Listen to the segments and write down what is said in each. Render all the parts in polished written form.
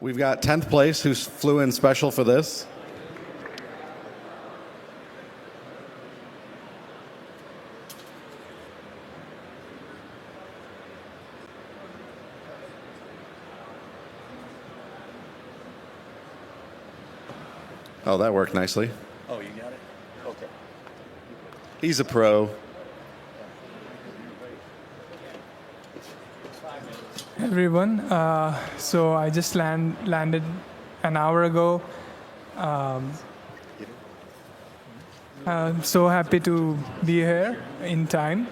We've got 10th place, who flew in special for this. Oh, that worked nicely. Oh, you got it? Okay. He's a pro. Everyone. So I just landed an hour ago. I'm so happy to be here in time.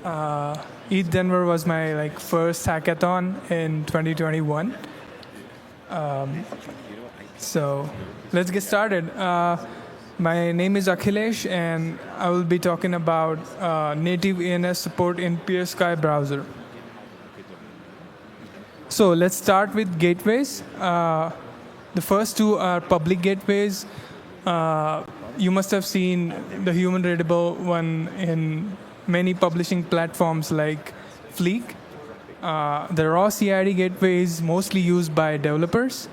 ETHDenver was my first hackathon in 2021. So let's get started. My name is Akhilesh, and I will be talking about native ENS support in Peersky browser. So let's start with gateways. The first two are public gateways. You must have seen the human readable one in many publishing platforms like Fleek. The raw CID gateway is mostly used by developers.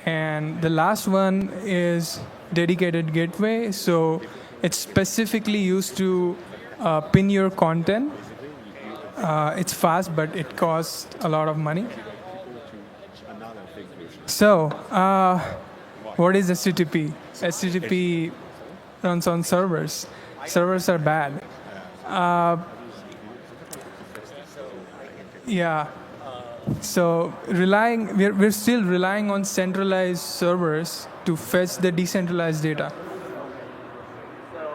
And the last one is dedicated gateway. So it's specifically used to pin your content. It's fast, but it costs a lot of money. So, what is HTTP? HTTP runs on servers. Servers are bad. Yeah. So we're still relying on centralized servers to fetch the decentralized data.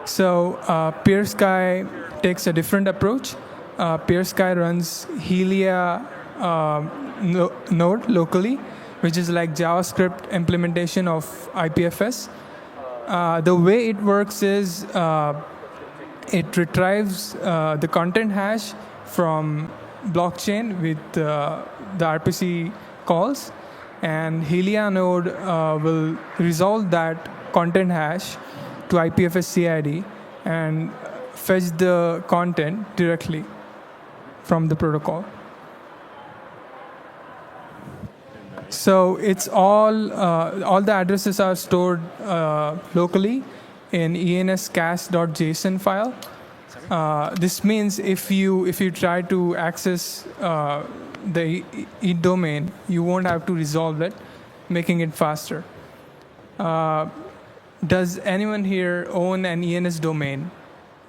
So Peersky takes a different approach. Peersky runs Helia node locally, which is like JavaScript implementation of IPFS. The way it works is it retrieves the content hash from blockchain with the RPC calls, and Helia node will resolve that content hash to IPFS CID and fetch the content directly from the protocol. So it's all the addresses are stored locally in ENS cache.json file. This means if you try to access the ETH domain, you won't have to resolve it, making it faster. Does anyone here own an ENS domain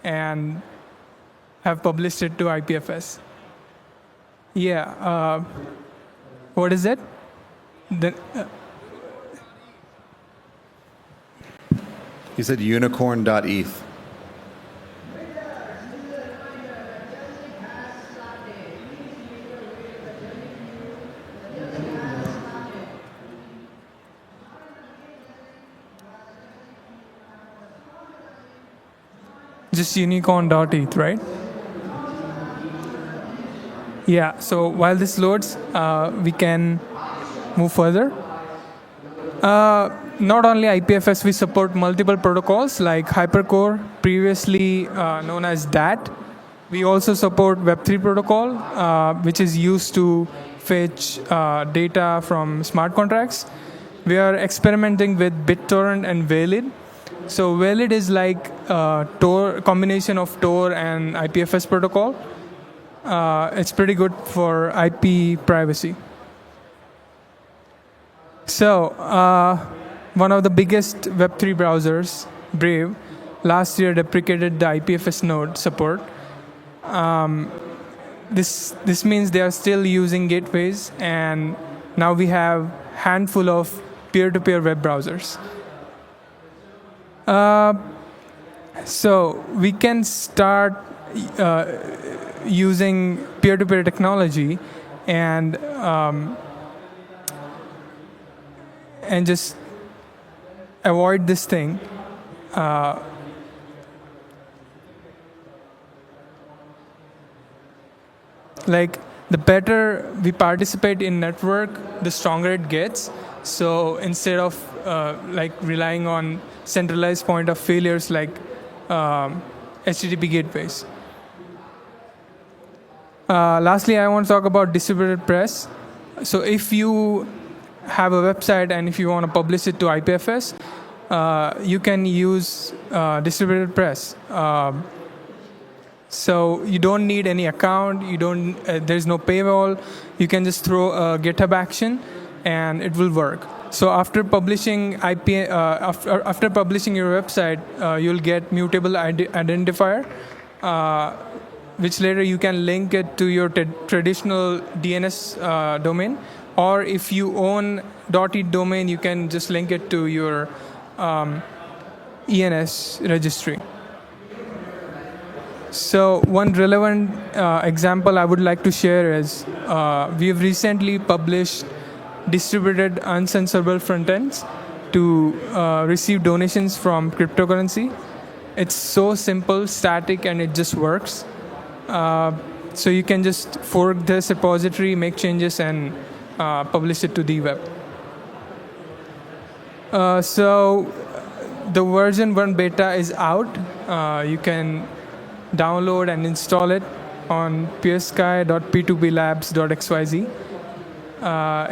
and have published it to IPFS? Yeah. What is it? He said unicorn.eth. Just unicorn.eth, right? Yeah, so while this loads, we can move further. Not only IPFS, we support multiple protocols like Hypercore, previously known as DAT. We also support Web3 protocol, which is used to fetch data from smart contracts. We are experimenting with BitTorrent and Valid. So Valid is like a combination of Tor and IPFS protocol. It's pretty good for IP privacy. So one of the biggest Web3 browsers, Brave, last year deprecated the IPFS node support. This means they are still using gateways, and now we have handful of peer-to-peer web browsers. So we can start using peer-to-peer technology and just avoid this thing. Like, the better we participate in network, the stronger it gets. So instead of relying on centralized point of failures like HTTP gateways. Lastly, I want to talk about distributed press. So if you have a website and if you want to publish it to IPFS, you can use distributed press. So you don't need any account. You don't. There's no paywall. You can just throw a GitHub action, and it will work. So after publishing after publishing your website, you'll get mutable identifier, which later you can link it to your traditional DNS domain, or if you own .eth domain, you can just link it to your ENS registry. So one relevant example I would like to share is we have recently published distributed uncensorable frontends to receive donations from cryptocurrency. It's so simple, static, and it just works. So you can just fork this repository, make changes, and publish it to the web. So the version 1 beta is out. You can download and install it on peersky.p2blabs.xyz.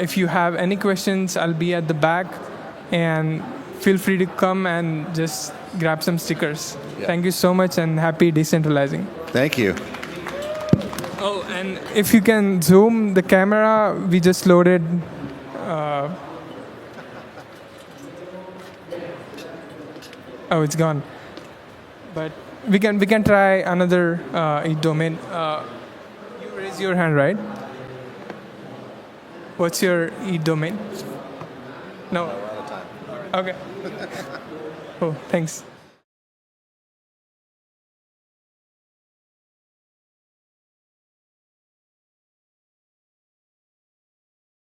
If you have any questions, I'll be at the back, and feel free to come and just grab some stickers. Yeah. Thank you so much, and happy decentralizing. Thank you. Oh, and if you can zoom the camera, we just loaded. Oh, it's gone. But we can try another domain. You raise your hand, right? What's your domain? No. We're out of time. Okay. Oh, thanks.